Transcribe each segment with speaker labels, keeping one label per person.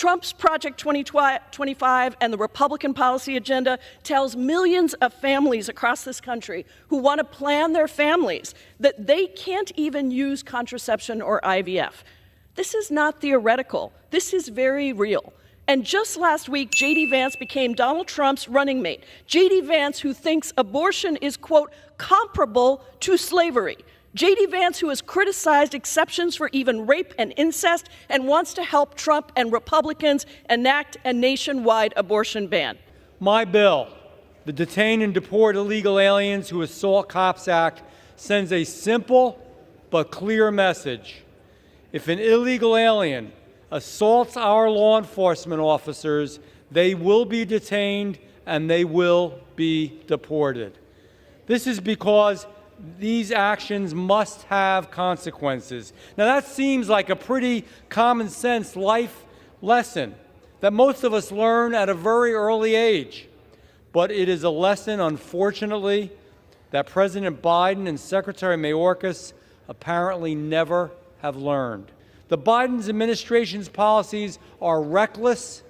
Speaker 1: Trump's Project 2025 and the Republican policy agenda tells millions of families across this country who want to plan their families that they can't even use contraception or IVF. This is not theoretical. This is very real. And just last week, J.D. Vance became Donald Trump's running mate. J.D. Vance, who thinks abortion is, quote, comparable to slavery. J.D. Vance, who has criticized exceptions for even rape and incest and wants to help Trump and Republicans enact a nationwide abortion ban.
Speaker 2: My bill, the Detain and Deport Illegal Aliens Who Assault Cops Act, sends a simple but clear message. If an illegal alien assaults our law enforcement officers, they will be detained and they will be deported. This is because these actions must have consequences. Now that seems like a pretty common sense life lesson that most of us learn at a very early age. But it is a lesson, unfortunately, that President Biden and Secretary Mayorkas apparently never have learned. The Biden administration's policies are reckless.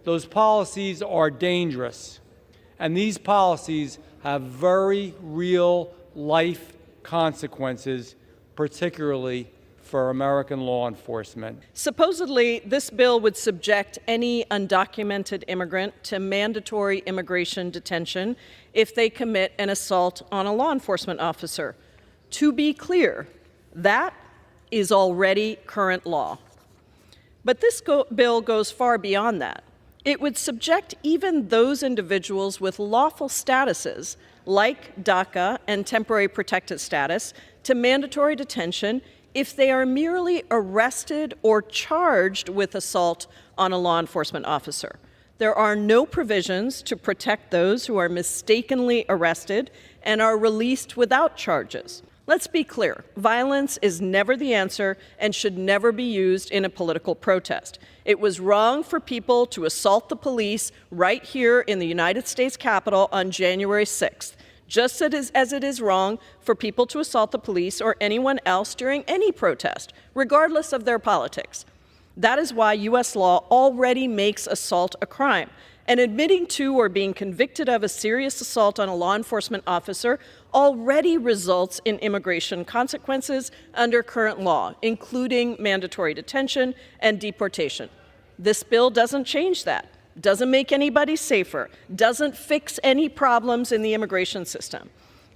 Speaker 2: Those policies are dangerous. And these policies have very real life consequences, particularly for American law enforcement.
Speaker 1: Supposedly, this bill would subject any undocumented immigrant to mandatory immigration detention if they commit an assault on a law enforcement officer. To be clear, that is already current law. But this bill goes far beyond that. It would subject even those individuals with lawful statuses, like DACA and temporary protected status, to mandatory detention if they are merely arrested or charged with assault on a law enforcement officer. There are no provisions to protect those who are mistakenly arrested and are released without charges. Let's be clear, violence is never the answer and should never be used in a political protest. It was wrong for people to assault the police right here in the United States Capitol on January 6th, just as it is wrong for people to assault the police or anyone else during any protest, regardless of their politics. That is why U.S. law already makes assault a crime. And admitting to or being convicted of a serious assault on a law enforcement officer already results in immigration consequences under current law, including mandatory detention and deportation. This bill doesn't change that, doesn't make anybody safer, doesn't fix any problems in the immigration system.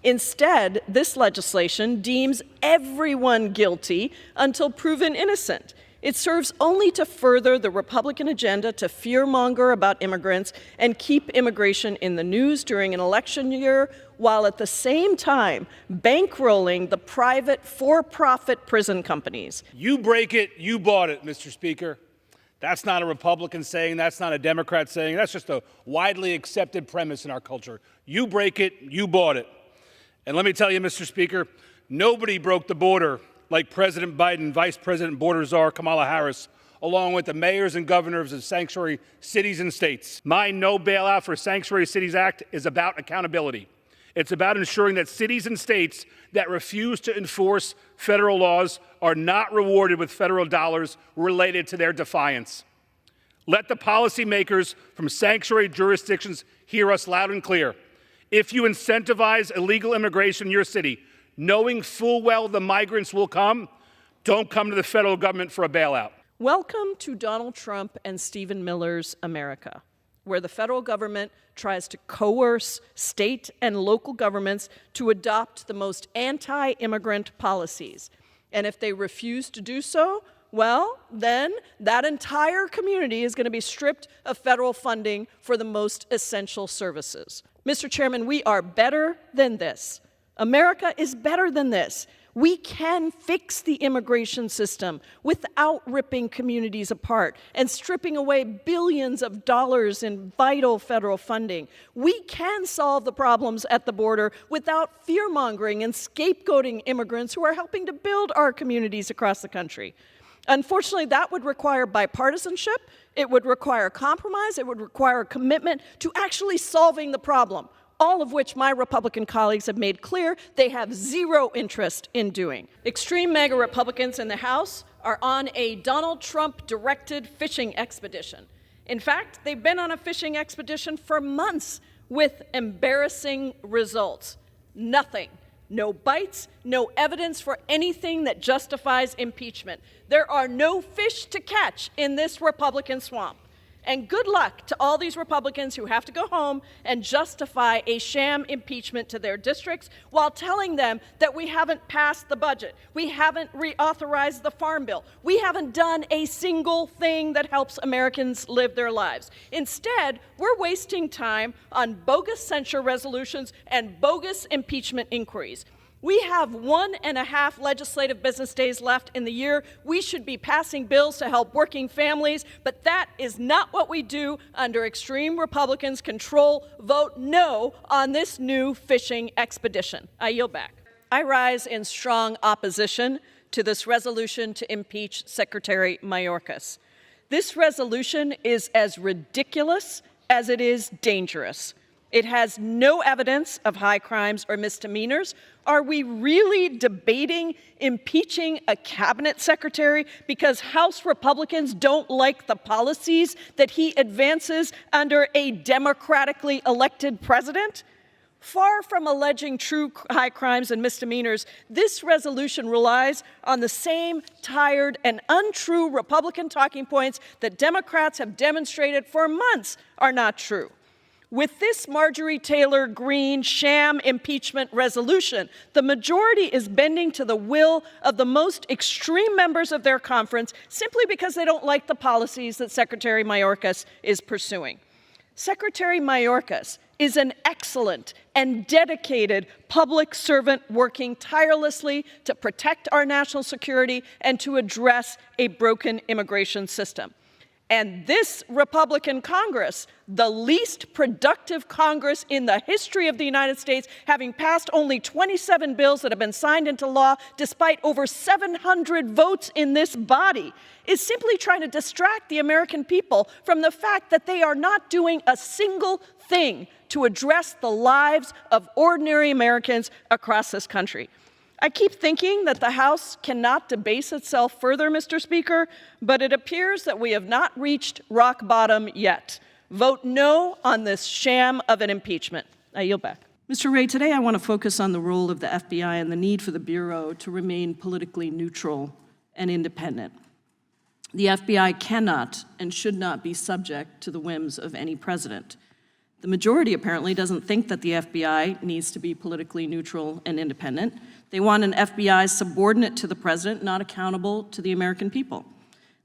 Speaker 1: Instead, this legislation deems everyone guilty until proven innocent. It serves only to further the Republican agenda to fearmonger about immigrants and keep immigration in the news during an election year, while at the same time bankrolling the private for-profit prison companies.
Speaker 3: You break it, you bought it, Mr. Speaker. That's not a Republican saying, that's not a Democrat saying, that's just a widely accepted premise in our culture. You break it, you bought it. And let me tell you, Mr. Speaker, nobody broke the border like President Biden, Vice President Border Czar Kamala Harris, along with the mayors and governors of sanctuary cities and states. My No Bailout for Sanctuary Cities Act is about accountability. It's about ensuring that cities and states that refuse to enforce federal laws are not rewarded with federal dollars related to their defiance. Let the policymakers from sanctuary jurisdictions hear us loud and clear. If you incentivize illegal immigration in your city, knowing full well the migrants will come, don't come to the federal government for a bailout.
Speaker 1: Welcome to Donald Trump and Stephen Miller's America, where the federal government tries to coerce state and local governments to adopt the most anti-immigrant policies. And if they refuse to do so, well, then that entire community is going to be stripped of federal funding for the most essential services. Mr. Chairman, we are better than this. America is better than this. We can fix the immigration system without ripping communities apart and stripping away billions of dollars in vital federal funding. We can solve the problems at the border without fear-mongering and scapegoating immigrants who are helping to build our communities across the country. Unfortunately, that would require bipartisanship, it would require compromise, it would require a commitment to actually solving the problem, all of which my Republican colleagues have made clear they have zero interest in doing. Extreme MAGA Republicans in the House are on a Donald Trump-directed fishing expedition. In fact, they've been on a fishing expedition for months with embarrassing results. Nothing. No bites, no evidence for anything that justifies impeachment. There are no fish to catch in this Republican swamp. And good luck to all these Republicans who have to go home and justify a sham impeachment to their districts while telling them that we haven't passed the budget, we haven't reauthorized the Farm Bill, we haven't done a single thing that helps Americans live their lives. Instead, we're wasting time on bogus censure resolutions and bogus impeachment inquiries. We have 1.5 legislative business days left in the year. We should be passing bills to help working families, but that is not what we do under extreme Republicans' control. Vote no on this new fishing expedition. I yield back. I rise in strong opposition to this resolution to impeach Secretary Mayorkas. This resolution is as ridiculous as it is dangerous. It has no evidence of high crimes or misdemeanors. Are we really debating impeaching a cabinet secretary because House Republicans don't like the policies that he advances under a democratically elected president? Far from alleging true high crimes and misdemeanors, this resolution relies on the same tired and untrue Republican talking points that Democrats have demonstrated for months are not true. With this Marjorie Taylor Greene sham impeachment resolution, the majority is bending to the will of the most extreme members of their conference simply because they don't like the policies that Secretary Mayorkas is pursuing. Secretary Mayorkas is an excellent and dedicated public servant working tirelessly to protect our national security and to address a broken immigration system. And this Republican Congress, the least productive Congress in the history of the United States, having passed only 27 bills that have been signed into law despite over 700 votes in this body, is simply trying to distract the American people from the fact that they are not doing a single thing to address the lives of ordinary Americans across this country. I keep thinking that the House cannot debase itself further, Mr. Speaker, but it appears that we have not reached rock bottom yet. Vote no on this sham of an impeachment. I yield back.
Speaker 4: Mr. Wray, today I want to focus on the role of the FBI and the need for the Bureau to remain politically neutral and independent. The FBI cannot and should not be subject to the whims of any president. The majority apparently doesn't think that the FBI needs to be politically neutral and independent. They want an FBI subordinate to the president, not accountable to the American people.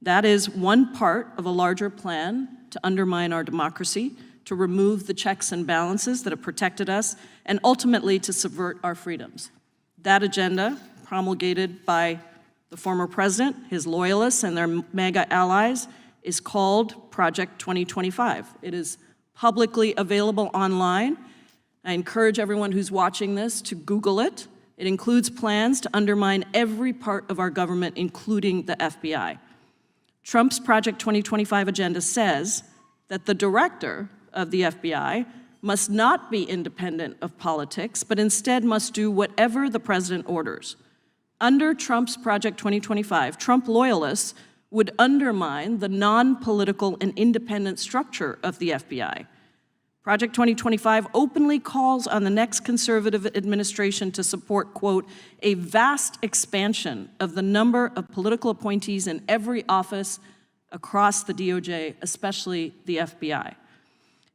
Speaker 4: That is one part of a larger plan to undermine our democracy, to remove the checks and balances that have protected us, and ultimately to subvert our freedoms. That agenda, promulgated by the former president, his loyalists, and their MAGA allies, is called Project 2025. It is publicly available online. I encourage everyone who's watching this to Google it. It includes plans to undermine every part of our government, including the FBI. Trump's Project 2025 agenda says that the director of the FBI must not be independent of politics, but instead must do whatever the president orders. Under Trump's Project 2025, Trump loyalists would undermine the non-political and independent structure of the FBI. Project 2025 openly calls on the next conservative administration to support, quote, a vast expansion of the number of political appointees in every office across the DOJ, especially the FBI.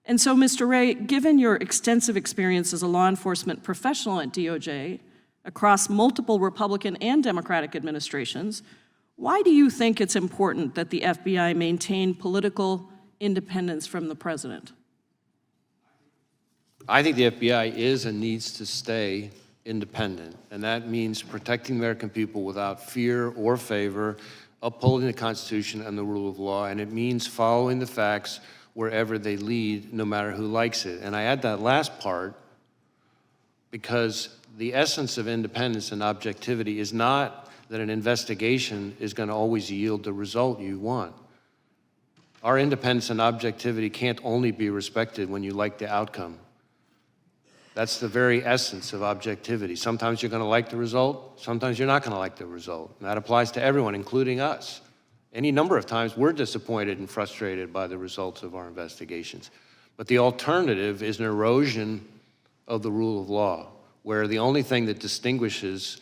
Speaker 4: And so, Mr. Wray, given your extensive experience as a law enforcement professional at DOJ across multiple Republican and Democratic administrations, why do you think it's important that the FBI maintain political independence from the president?
Speaker 5: I think the FBI is and needs to stay independent, and that means protecting the American people without fear or favor, upholding the Constitution and the rule of law, and it means following the facts wherever they lead, no matter who likes it. And I add that last part because the essence of independence and objectivity is not that an investigation is going to always yield the result you want. Our independence and objectivity can't only be respected when you like the outcome. That's the very essence of objectivity. Sometimes you're going to like the result, sometimes you're not going to like the result. And that applies to everyone, including us. Any number of times we're disappointed and frustrated by the results of our investigations. But the alternative is an erosion of the rule of law, where the only thing that distinguishes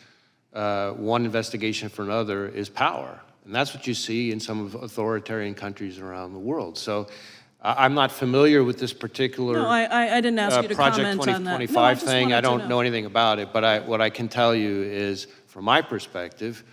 Speaker 5: one investigation from another is power. And that's what you see in some of authoritarian countries around the world. So I'm not familiar with this particular
Speaker 4: No, I didn't ask you to
Speaker 5: Project
Speaker 4: comment on that.
Speaker 5: 2025
Speaker 4: No, I just
Speaker 5: thing.
Speaker 4: wanted
Speaker 5: I
Speaker 4: to
Speaker 5: don't know anything about it, but what I can tell you is, from my perspective,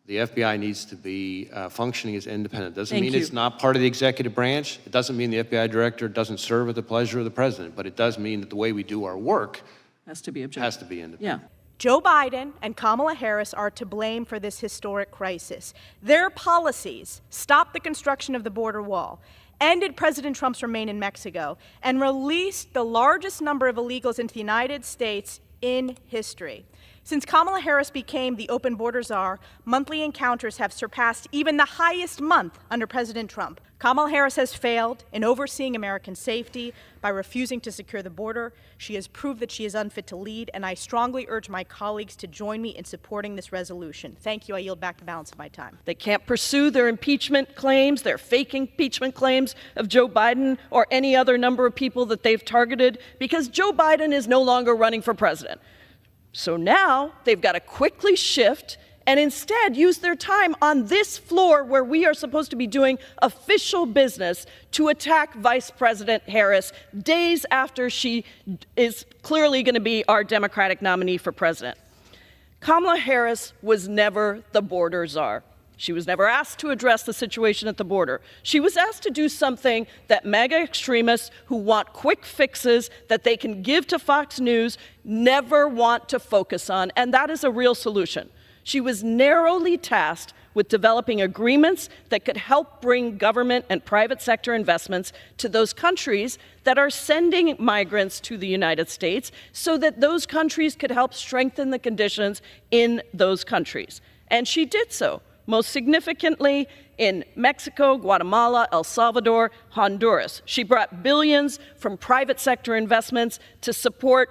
Speaker 5: the FBI needs to be functioning as independent. Doesn't
Speaker 4: Thank
Speaker 5: mean
Speaker 4: you.
Speaker 5: it's not part of the executive branch. It doesn't mean the FBI director doesn't serve at the pleasure of the president, but it does mean that the way we do our work
Speaker 4: Has to be objective.
Speaker 5: has to be independent.
Speaker 4: Yeah.
Speaker 6: Joe Biden and Kamala Harris are to blame for this historic crisis. Their policies stopped the construction of the border wall, ended President Trump's remain in Mexico, and released the largest number of illegals into the United States in history. Since Kamala Harris became the open border czar, monthly encounters have surpassed even the highest month under President Trump. Kamala Harris has failed in overseeing American safety by refusing to secure the border. She has proved that she is unfit to lead, and I strongly urge my colleagues to join me in supporting this resolution. Thank you. I yield back the balance of my time.
Speaker 1: They can't pursue their impeachment claims, their fake impeachment claims of Joe Biden or any other number of people that they've targeted, because Joe Biden is no longer running for president. So now they've got to quickly shift and instead use their time on this floor, where we are supposed to be doing official business, to attack Vice President Harris days after she is clearly going to be our Democratic nominee for president. Kamala Harris was never the border czar. She was never asked to address the situation at the border. She was asked to do something that MAGA extremists who want quick fixes that they can give to Fox News never want to focus on, and that is a real solution. She was narrowly tasked with developing agreements that could help bring government and private sector investments to those countries that are sending migrants to the United States, so that those countries could help strengthen the conditions in those countries. And she did so, most significantly in Mexico, Guatemala, El Salvador, Honduras. She brought billions from private sector investments to support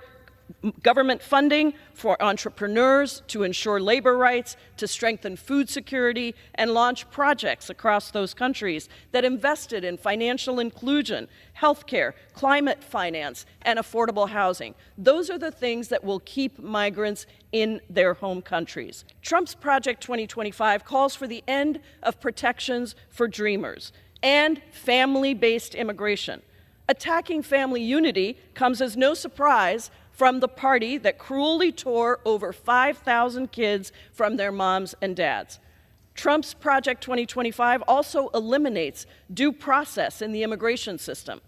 Speaker 1: government funding for entrepreneurs, to ensure labor rights, to strengthen food security, and launch projects across those countries that invested in financial inclusion, healthcare, climate finance, and affordable housing. Those are the things that will keep migrants in their home countries. Trump's Project 2025 calls for the end of protections for dreamers and family-based immigration. Attacking family unity comes as no surprise from the party that cruelly tore over 5,000 kids from their moms and dads. Trump's Project 2025 also eliminates due process in the immigration system.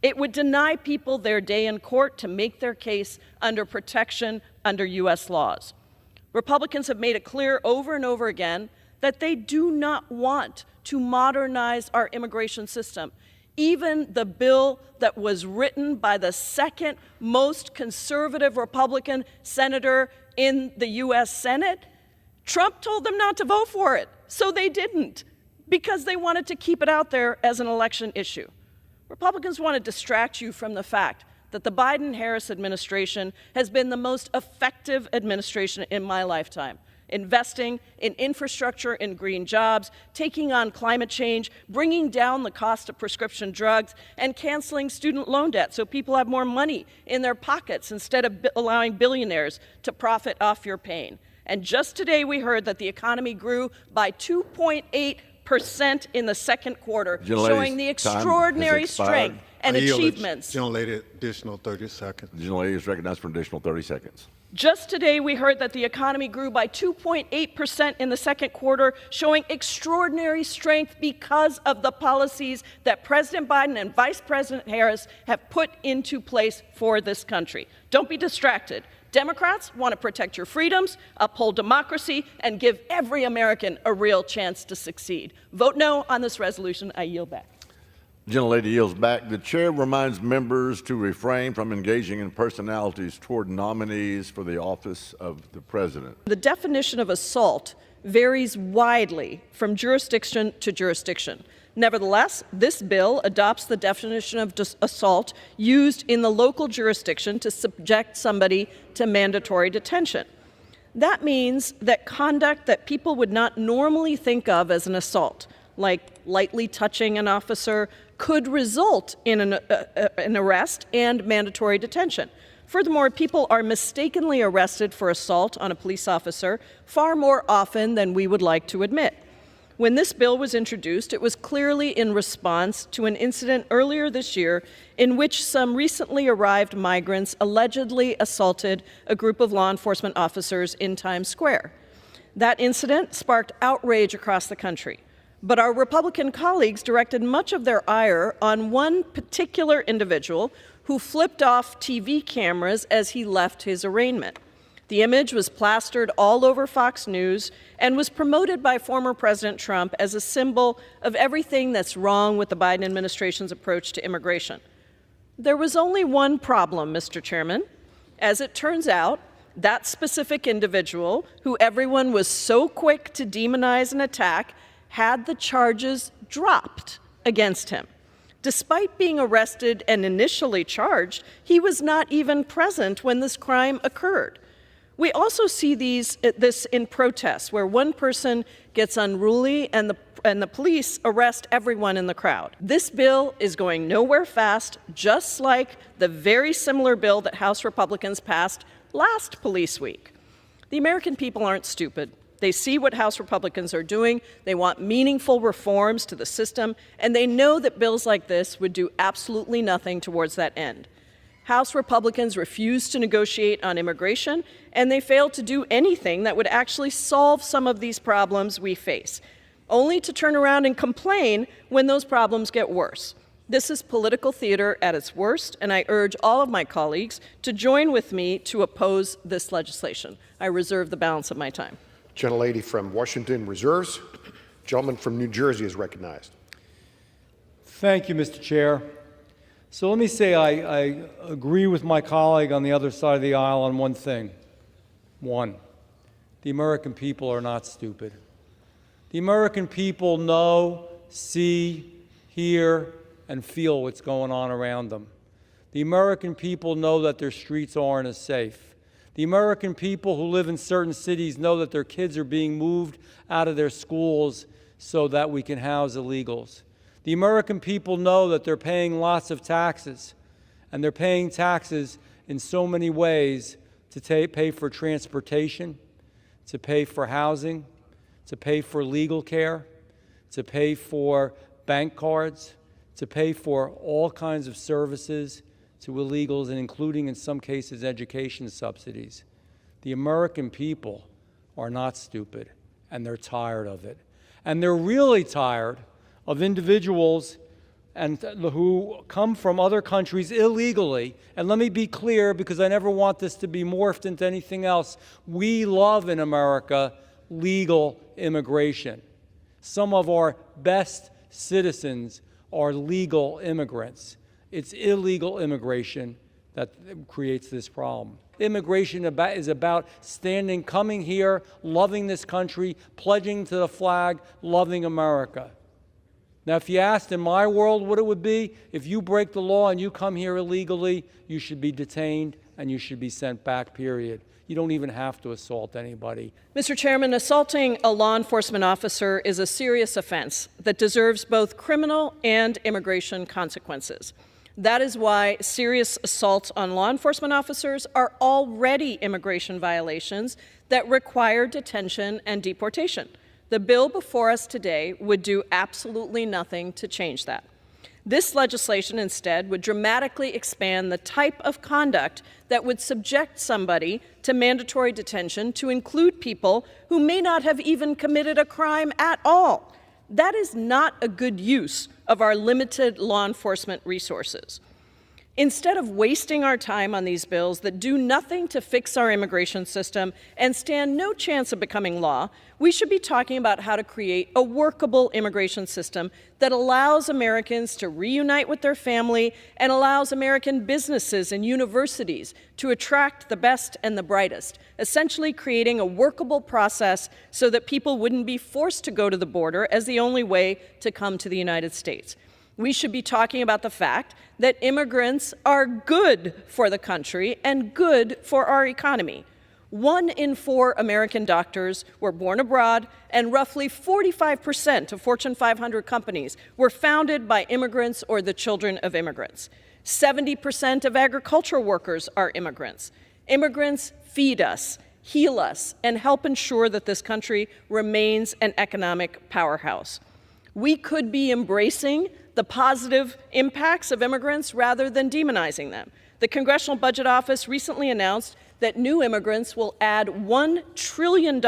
Speaker 1: It would deny people their day in court to make their case under protection under U.S. laws. Republicans have made it clear over and over again that they do not want to modernize our immigration system. Even the bill that was written by the second most conservative Republican senator in the U.S. Senate, Trump told them not to vote for it, so they didn't, because they wanted to keep it out there as an election issue. Republicans want to distract you from the fact that the Biden-Harris administration has been the most effective administration in my lifetime, investing in infrastructure and green jobs, taking on climate change, bringing down the cost of prescription drugs, and canceling student loan debt so people have more money in their pockets instead of allowing billionaires to profit off your pain. And just today we heard that the economy grew by 2.8% in the second quarter, showing the extraordinary strength and achievements.
Speaker 7: Gentlelady, additional 30 seconds.
Speaker 8: The gentlelady is recognized for an additional 30 seconds.
Speaker 1: Just today, we heard that the economy grew by 2.8% in the second quarter, showing extraordinary strength because of the policies that President Biden and Vice President Harris have put into place for this country. Don't be distracted. Democrats want to protect your freedoms, uphold democracy, and give every American a real chance to succeed. Vote no on this resolution. I yield back.
Speaker 8: The gentlelady yields back. The chair reminds members to refrain from engaging in personalities toward nominees for the office of the president.
Speaker 1: The definition of assault varies widely from jurisdiction to jurisdiction. Nevertheless, this bill adopts the definition of assault used in the local jurisdiction to subject somebody to mandatory detention. That means that conduct that people would not normally think of as an assault, like lightly touching an officer, could result in an arrest and mandatory detention. Furthermore, people are mistakenly arrested for assault on a police officer far more often than we would like to admit. When this bill was introduced, it was clearly in response to an incident earlier this year in which some recently arrived migrants allegedly assaulted a group of law enforcement officers in Times Square. That incident sparked outrage across the country, but our Republican colleagues directed much of their ire on one particular individual who flipped off TV cameras as he left his arraignment. The image was plastered all over Fox News and was promoted by former President Trump as a symbol of everything that's wrong with the Biden administration's approach to immigration. There was only one problem, Mr. Chairman. As it turns out, that specific individual, who everyone was so quick to demonize and attack, had the charges dropped against him. Despite being arrested and initially charged, he was not even present when this crime occurred. We also see this in protests, where one person gets unruly and the police arrest everyone in the crowd. This bill is going nowhere fast, just like the very similar bill that House Republicans passed last police week. The American people aren't stupid. They see what House Republicans are doing. They want meaningful reforms to the system, and they know that bills like this would do absolutely nothing towards that end. House Republicans refuse to negotiate on immigration, and they fail to do anything that would actually solve some of these problems we face, only to turn around and complain when those problems get worse. This is political theater at its worst, and I urge all of my colleagues to join with me to oppose this legislation. I reserve the balance of my time.
Speaker 9: Gentlelady from Washington reserves. Gentleman from New Jersey is recognized.
Speaker 2: Thank you, Mr. Chair. So let me say I agree with my colleague on the other side of the aisle on one thing. One, the American people are not stupid. The American people know, see, hear, and feel what's going on around them. The American people know that their streets aren't as safe. The American people who live in certain cities know that their kids are being moved out of their schools so that we can house illegals. The American people know that they're paying lots of taxes, and they're paying taxes in so many ways to pay for transportation, to pay for housing, to pay for legal care, to pay for bank cards, to pay for all kinds of services to illegals, and including in some cases education subsidies. The American people are not stupid, and they're tired of it. And they're really tired of individuals who come from other countries illegally. And let me be clear, because I never want this to be morphed into anything else. We love in America legal immigration. Some of our best citizens are legal immigrants. It's illegal immigration that creates this problem. Immigration is about coming here, loving this country, pledging to the flag, loving America. Now, if you asked in my world what it would be, if you break the law and you come here illegally, you should be detained and you should be sent back, period. You don't even have to assault anybody.
Speaker 1: Mr. Chairman, assaulting a law enforcement officer is a serious offense that deserves both criminal and immigration consequences. That is why serious assaults on law enforcement officers are already immigration violations that require detention and deportation. The bill before us today would do absolutely nothing to change that. This legislation instead would dramatically expand the type of conduct that would subject somebody to mandatory detention to include people who may not have even committed a crime at all. That is not a good use of our limited law enforcement resources. Instead of wasting our time on these bills that do nothing to fix our immigration system and stand no chance of becoming law, we should be talking about how to create a workable immigration system that allows Americans to reunite with their family and allows American businesses and universities to attract the best and the brightest, essentially creating a workable process so that people wouldn't be forced to go to the border as the only way to come to the United States. We should be talking about the fact that immigrants are good for the country and good for our economy. 1 in 4 American doctors were born abroad, and roughly 45% of Fortune 500 companies were founded by immigrants or the children of immigrants. 70% of agricultural workers are immigrants. Immigrants feed us, heal us, and help ensure that this country remains an economic powerhouse. We could be embracing the positive impacts of immigrants rather than demonizing them. The Congressional Budget Office recently announced that new immigrants will add $1 trillion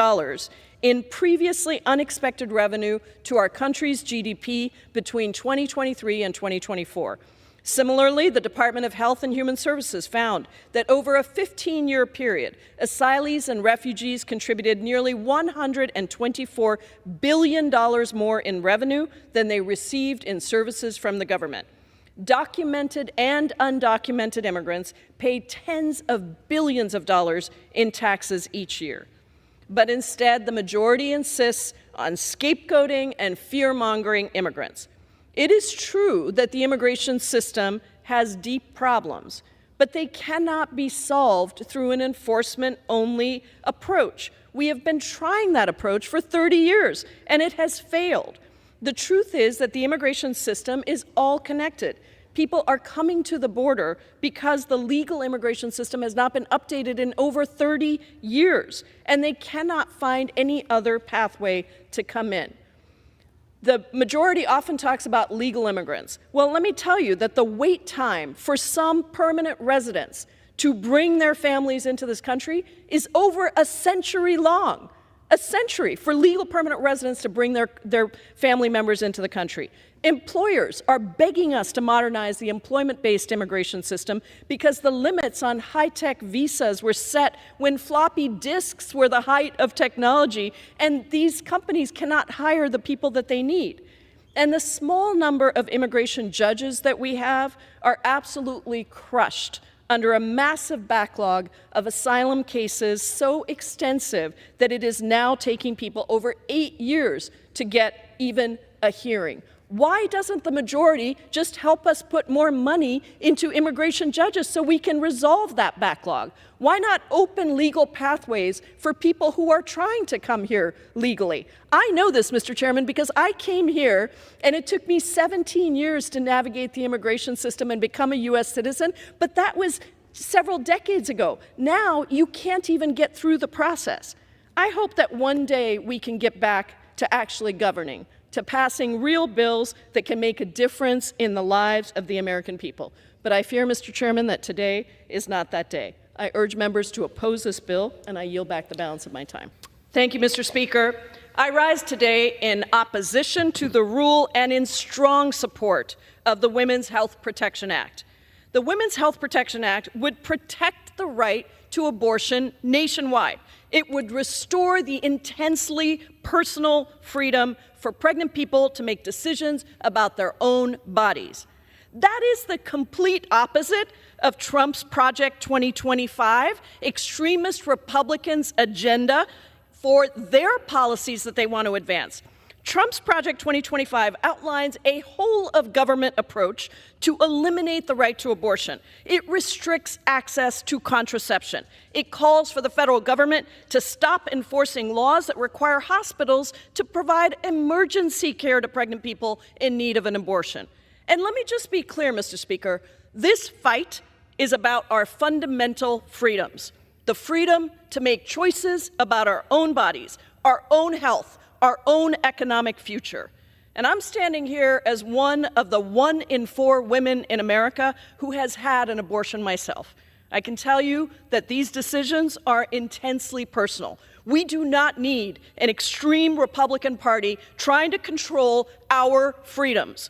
Speaker 1: in previously unexpected revenue to our country's GDP between 2023 and 2024. Similarly, the Department of Health and Human Services found that over a 15-year period, asylees and refugees contributed nearly $124 billion more in revenue than they received in services from the government. Documented and undocumented immigrants pay tens of billions of dollars in taxes each year. But instead, the majority insists on scapegoating and fear-mongering immigrants. It is true that the immigration system has deep problems, but they cannot be solved through an enforcement-only approach. We have been trying that approach for 30 years, and it has failed. The truth is that the immigration system is all connected. People are coming to the border because the legal immigration system has not been updated in over 30 years, and they cannot find any other pathway to come in. The majority often talks about legal immigrants. Well, let me tell you that the wait time for some permanent residents to bring their families into this country is over a century long. A century for legal permanent residents to bring their family members into the country. Employers are begging us to modernize the employment-based immigration system because the limits on high-tech visas were set when floppy disks were the height of technology, and these companies cannot hire the people that they need. And the small number of immigration judges that we have are absolutely crushed under a massive backlog of asylum cases so extensive that it is now taking people over 8 years to get even a hearing. Why doesn't the majority just help us put more money into immigration judges so we can resolve that backlog? Why not open legal pathways for people who are trying to come here legally? I know this, Mr. Chairman, because I came here and it took me 17 years to navigate the immigration system and become a U.S. citizen, but that was several decades ago. Now you can't even get through the process. I hope that one day we can get back to actually governing, to passing real bills that can make a difference in the lives of the American people. But I fear, Mr. Chairman, that today is not that day. I urge members to oppose this bill, and I yield back the balance of my time. Thank you, Mr. Speaker. I rise today in opposition to the rule and in strong support of the Women's Health Protection Act. The Women's Health Protection Act would protect the right to abortion nationwide. It would restore the intensely personal freedom for pregnant people to make decisions about their own bodies. That is the complete opposite of Trump's Project 2025, extremist Republicans' agenda for their policies that they want to advance. Trump's Project 2025 outlines a whole-of-government approach to eliminate the right to abortion. It restricts access to contraception. It calls for the federal government to stop enforcing laws that require hospitals to provide emergency care to pregnant people in need of an abortion. And let me just be clear, Mr. Speaker, this fight is about our fundamental freedoms, the freedom to make choices about our own bodies, our own health, our own economic future. And I'm standing here as one of the 1 in 4 women in America who has had an abortion myself. I can tell you that these decisions are intensely personal. We do not need an extreme Republican Party trying to control our freedoms.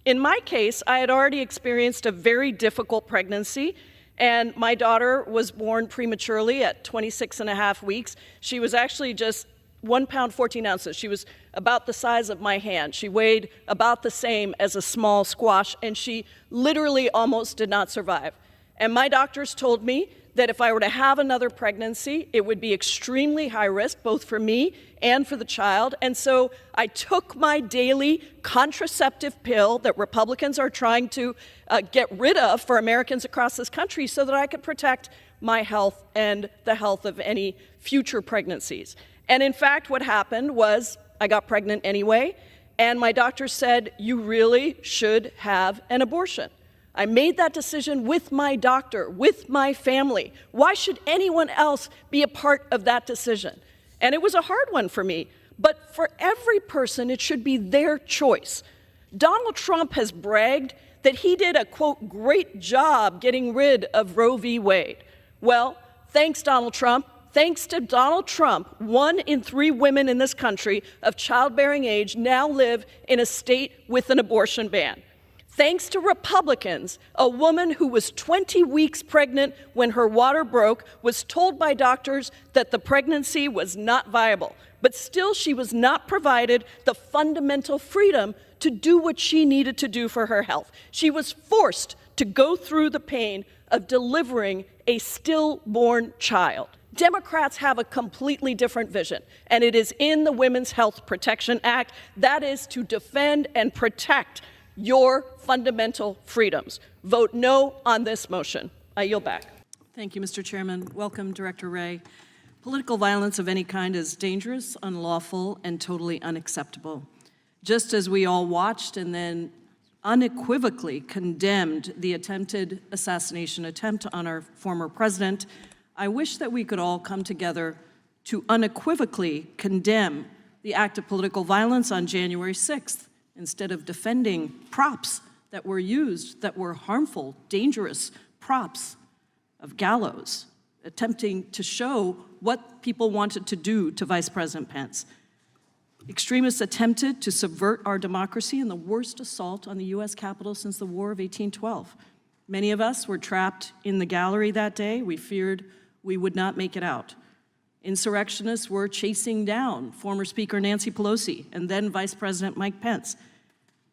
Speaker 1: In my case, I had already experienced a very difficult pregnancy, and my daughter was born prematurely at 26 and a half weeks. She was actually just 1 pound, 14 ounces. She was about the size of my hand. She weighed about the same as a small squash, and she literally almost did not survive. And my doctors told me that if I were to have another pregnancy, it would be extremely high risk, both for me and for the child. And so I took my daily contraceptive pill that Republicans are trying to get rid of for Americans across this country so that I could protect my health and the health of any future pregnancies. And in fact, what happened was I got pregnant anyway, and my doctor said, you really should have an abortion. I made that decision with my doctor, with my family. Why should anyone else be a part of that decision? And it was a hard one for me, but for every person, it should be their choice. Donald Trump has bragged that he did a, quote, great job getting rid of Roe v. Wade. Well, thanks, Donald Trump. Thanks to Donald Trump, 1 in 3 women in this country of childbearing age now live in a state with an abortion ban. Thanks to Republicans, a woman who was 20 weeks pregnant when her water broke was told by doctors that the pregnancy was not viable, but still she was not provided the fundamental freedom to do what she needed to do for her health. She was forced to go through the pain of delivering a stillborn child. Democrats have a completely different vision, and it is in the Women's Health Protection Act. That is to defend and protect your fundamental freedoms. Vote no on this motion. I yield back.
Speaker 4: Thank you, Mr. Chairman. Welcome, Director Wray. Political violence of any kind is dangerous, unlawful, and totally unacceptable. Just as we all watched and then unequivocally condemned the attempted assassination attempt on our former president, I wish that we could all come together to unequivocally condemn the act of political violence on January 6th, instead of defending props that were used that were harmful, dangerous props of gallows, attempting to show what people wanted to do to Vice President Pence. Extremists attempted to subvert our democracy in the worst assault on the U.S. Capitol since the War of 1812. Many of us were trapped in the gallery that day. We feared we would not make it out. Insurrectionists were chasing down former Speaker Nancy Pelosi and then Vice President Mike Pence.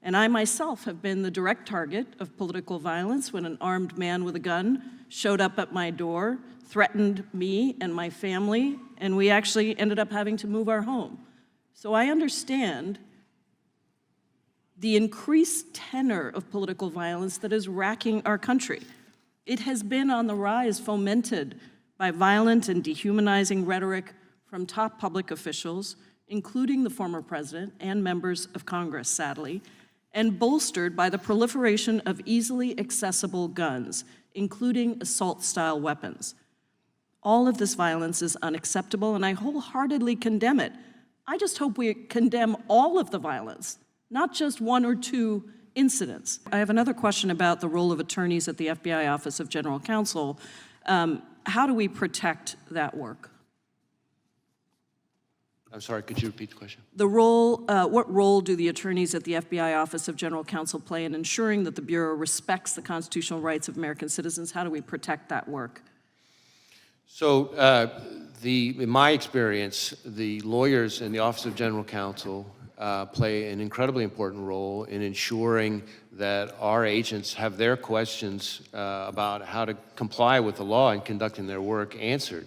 Speaker 4: And I myself have been the direct target of political violence when an armed man with a gun showed up at my door, threatened me and my family, and we actually ended up having to move our home. So I understand the increased tenor of political violence that is racking our country. It has been on the rise, fomented by violent and dehumanizing rhetoric from top public officials, including the former president and members of Congress, sadly, and bolstered by the proliferation of easily accessible guns, including assault-style weapons. All of this violence is unacceptable, and I wholeheartedly condemn it. I just hope we condemn all of the violence, not just 1 or 2 incidents. I have another question about the role of attorneys at the FBI Office of General Counsel. How do we protect that work?
Speaker 5: I'm sorry, could you repeat the question?
Speaker 4: The role, what role do the attorneys at the FBI Office of General Counsel play in ensuring that the Bureau respects the constitutional rights of American citizens? How do we protect that work?
Speaker 5: So, in my experience, the lawyers in the Office of General Counsel play an incredibly important role in ensuring that our agents have their questions about how to comply with the law and conducting their work answered,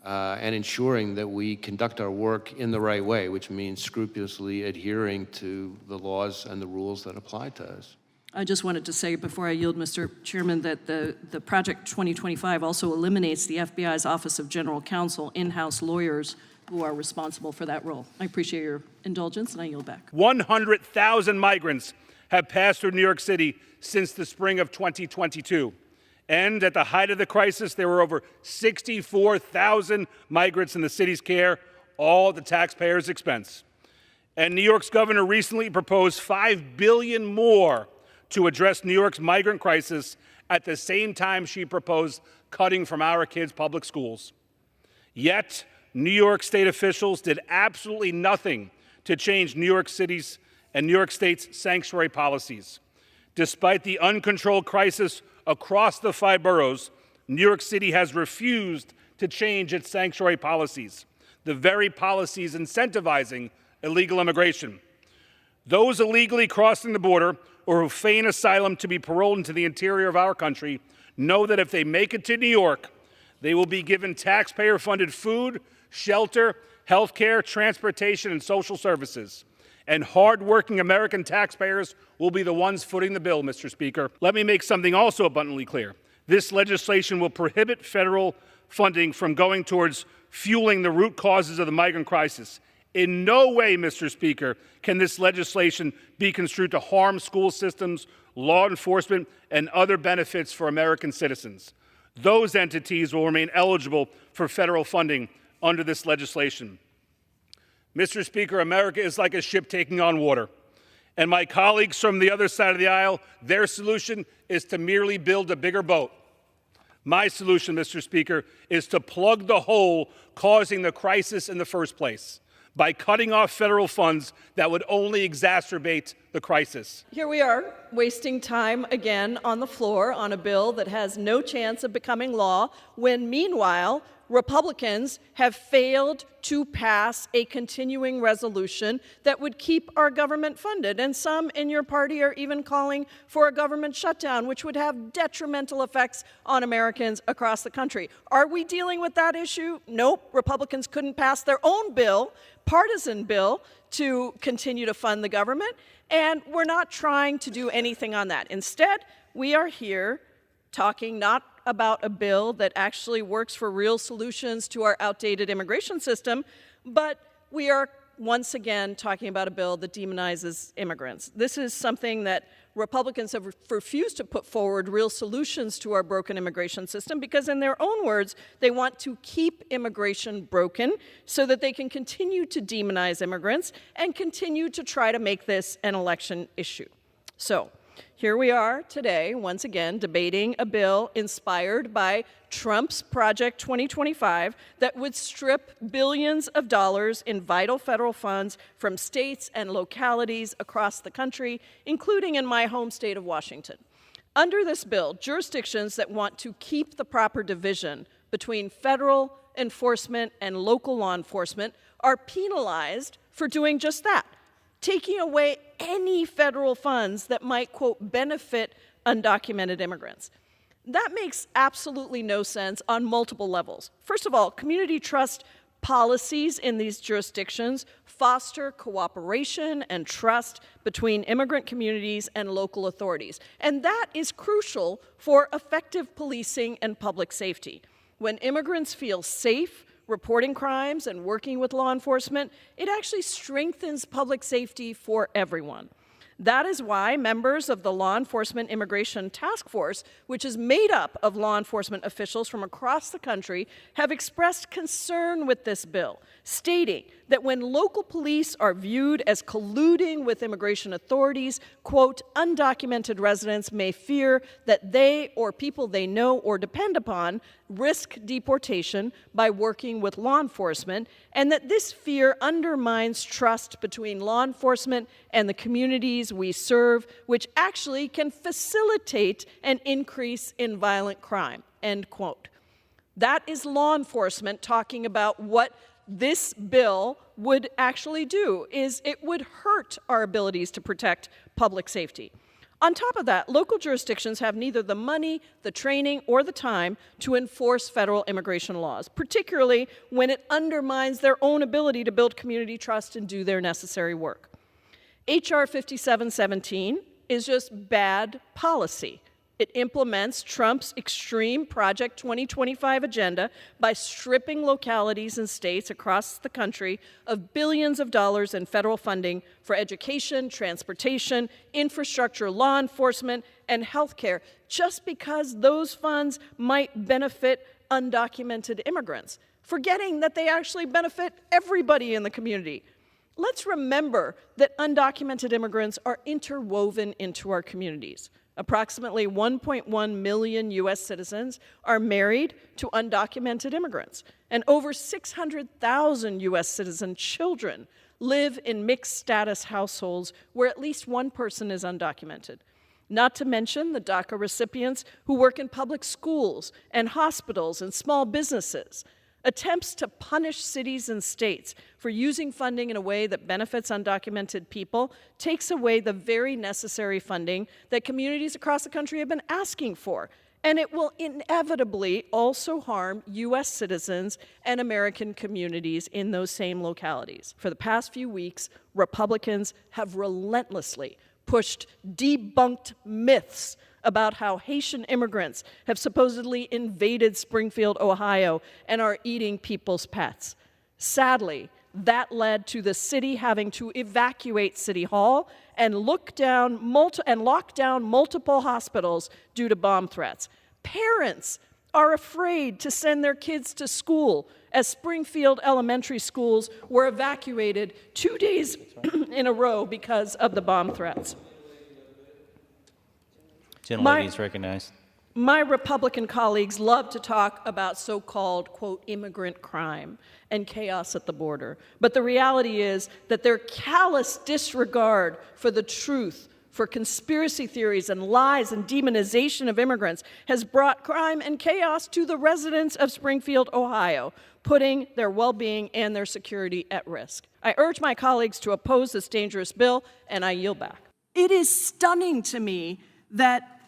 Speaker 5: and ensuring that we conduct our work in the right way, which means scrupulously adhering to the laws and the rules that apply to us.
Speaker 4: I just wanted to say before I yield, Mr. Chairman, that the Project 2025 also eliminates the FBI's Office of General Counsel in-house lawyers who are responsible for that role. I appreciate your indulgence, and I yield back.
Speaker 3: 100,000 migrants have passed through New York City since the spring of 2022. And at the height of the crisis, there were over 64,000 migrants in the city's care, all at the taxpayers' expense. And New York's governor recently proposed $5 billion more to address New York's migrant crisis at the same time she proposed cutting from our kids' public schools. Yet, New York state officials did absolutely nothing to change New York City's and New York State's sanctuary policies. Despite the uncontrolled crisis across the 5 boroughs, New York City has refused to change its sanctuary policies, the very policies incentivizing illegal immigration. Those illegally crossing the border or who feign asylum to be paroled into the interior of our country know that if they make it to New York, they will be given taxpayer-funded food, shelter, health care, transportation, and social services. And hard-working American taxpayers will be the ones footing the bill, Mr. Speaker. Let me make something also abundantly clear. This legislation will prohibit federal funding from going towards fueling the root causes of the migrant crisis. In no way, Mr. Speaker, can this legislation be construed to harm school systems, law enforcement, and other benefits for American citizens. Those entities will remain eligible for federal funding under this legislation. Mr. Speaker, America is like a ship taking on water. And my colleagues from the other side of the aisle, their solution is to merely build a bigger boat. My solution, Mr. Speaker, is to plug the hole causing the crisis in the first place by cutting off federal funds that would only exacerbate the crisis.
Speaker 1: Here we are, wasting time again on the floor on a bill that has no chance of becoming law, when meanwhile, Republicans have failed to pass a continuing resolution that would keep our government funded. And some in your party are even calling for a government shutdown, which would have detrimental effects on Americans across the country. Are we dealing with that issue? Nope. Republicans couldn't pass their own bill, partisan bill, to continue to fund the government. And we're not trying to do anything on that. Instead, we are here talking not about a bill that actually works for real solutions to our outdated immigration system, but we are once again talking about a bill that demonizes immigrants. This is something that Republicans have refused to put forward real solutions to our broken immigration system because, in their own words, they want to keep immigration broken so that they can continue to demonize immigrants and continue to try to make this an election issue. So, here we are today, once again, debating a bill inspired by Trump's Project 2025 that would strip billions of dollars in vital federal funds from states and localities across the country, including in my home state of Washington. Under this bill, jurisdictions that want to keep the proper division between federal enforcement and local law enforcement are penalized for doing just that, taking away any federal funds that might, quote, benefit undocumented immigrants. That makes absolutely no sense on multiple levels. First of all, community trust policies in these jurisdictions foster cooperation and trust between immigrant communities and local authorities. And that is crucial for effective policing and public safety. When immigrants feel safe reporting crimes and working with law enforcement, it actually strengthens public safety for everyone. That is why members of the Law Enforcement Immigration Task Force, which is made up of law enforcement officials from across the country, have expressed concern with this bill, stating that when local police are viewed as colluding with immigration authorities, quote, undocumented residents may fear that they or people they know or depend upon risk deportation by working with law enforcement, and that this fear undermines trust between law enforcement and the communities we serve, which actually can facilitate an increase in violent crime, end quote. That is law enforcement talking about what this bill would actually do, is it would hurt our abilities to protect public safety. On top of that, local jurisdictions have neither the money, the training, or the time to enforce federal immigration laws, particularly when it undermines their own ability to build community trust and do their necessary work. H.R. 5717 is just bad policy. It implements Trump's extreme Project 2025 agenda by stripping localities and states across the country of billions of dollars in federal funding for education, transportation, infrastructure, law enforcement, and health care, just because those funds might benefit undocumented immigrants, forgetting that they actually benefit everybody in the community. Let's remember that undocumented immigrants are interwoven into our communities. Approximately 1.1 million U.S. citizens are married to undocumented immigrants, and over 600,000 U.S. citizen children live in mixed status households where at least one person is undocumented. Not to mention the DACA recipients who work in public schools and hospitals and small businesses. Attempts to punish cities and states for using funding in a way that benefits undocumented people takes away the very necessary funding that communities across the country have been asking for. And it will inevitably also harm U.S. citizens and American communities in those same localities. For the past few weeks, Republicans have relentlessly pushed debunked myths about how Haitian immigrants have supposedly invaded Springfield, Ohio, and are eating people's pets. Sadly, that led to the city having to evacuate City Hall and lock down multiple hospitals due to bomb threats. Parents are afraid to send their kids to school as Springfield elementary schools were evacuated 2 days in a row because of the bomb threats.
Speaker 10: Gentlelady is recognized.
Speaker 1: My Republican colleagues love to talk about so-called, quote, immigrant crime and chaos at the border. But the reality is that their callous disregard for the truth, for conspiracy theories and lies and demonization of immigrants has brought crime and chaos to the residents of Springfield, Ohio, putting their well-being and their security at risk. I urge my colleagues to oppose this dangerous bill, and I yield back.
Speaker 4: It is stunning to me that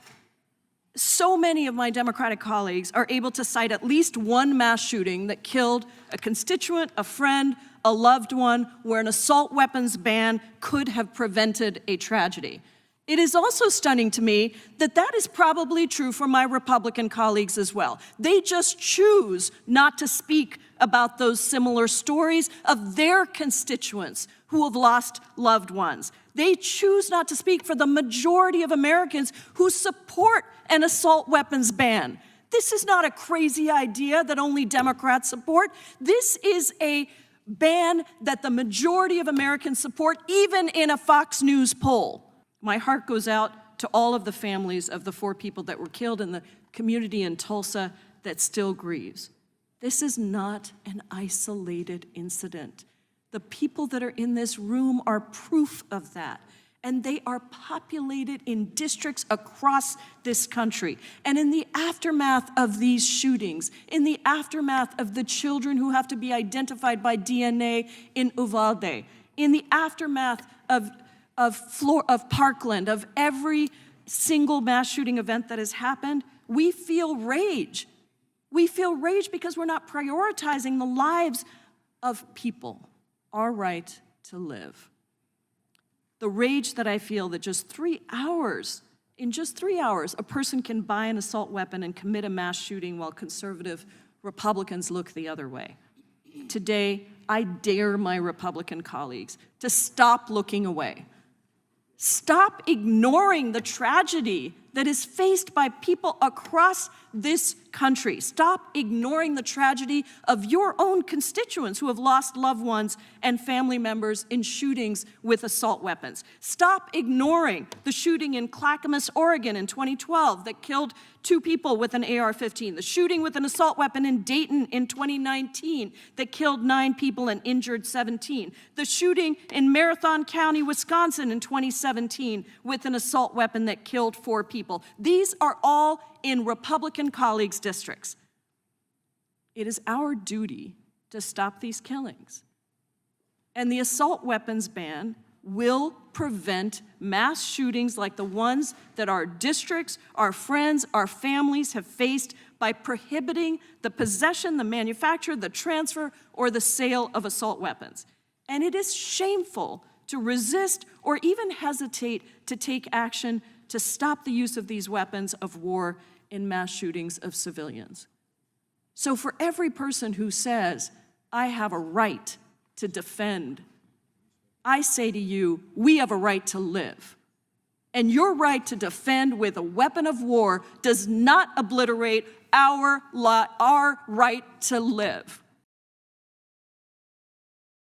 Speaker 4: so many of my Democratic colleagues are able to cite at least one mass shooting that killed a constituent, a friend, a loved one, where an assault weapons ban could have prevented a tragedy. It is also stunning to me that that is probably true for my Republican colleagues as well. They just choose not to speak about those similar stories of their constituents who have lost loved ones. They choose not to speak for the majority of Americans who support an assault weapons ban. This is not a crazy idea that only Democrats support. This is a ban that the majority of Americans support, even in a Fox News poll. My heart goes out to all of the families of the 4 people that were killed in the community in Tulsa that still grieves. This is not an isolated incident. The people that are in this room are proof of that. And they are populated in districts across this country. And in the aftermath of these shootings, in the aftermath of the children who have to be identified by DNA in Uvalde, in the aftermath of Parkland, of every single mass shooting event that has happened, we feel rage. We feel rage because we're not prioritizing the lives of people, our right to live. The rage that I feel that in just 3 hours, a person can buy an assault weapon and commit a mass shooting while conservative Republicans look the other way. Today, I dare my Republican colleagues to stop looking away. Stop ignoring the tragedy that is faced by people across this country. Stop ignoring the tragedy of your own constituents who have lost loved ones and family members in shootings with assault weapons. Stop ignoring the shooting in Clackamas, Oregon in 2012 that killed 2 people with an AR-15. The shooting with an assault weapon in Dayton in 2019 that killed 9 people and injured 17. The shooting in Marathon County, Wisconsin in 2017 with an assault weapon that killed 4 people. These are all in Republican colleagues' districts. It is our duty to stop these killings. And the assault weapons ban will prevent mass shootings like the ones that our districts, our friends, our families have faced by prohibiting the possession, the manufacture, the transfer, or the sale of assault weapons. And it is shameful to resist or even hesitate to take action to stop the use of these weapons of war in mass shootings of civilians. So for every person who says, I have a right to defend, I say to you, we have a right to live. And your right to defend with a weapon of war does not obliterate our right to live.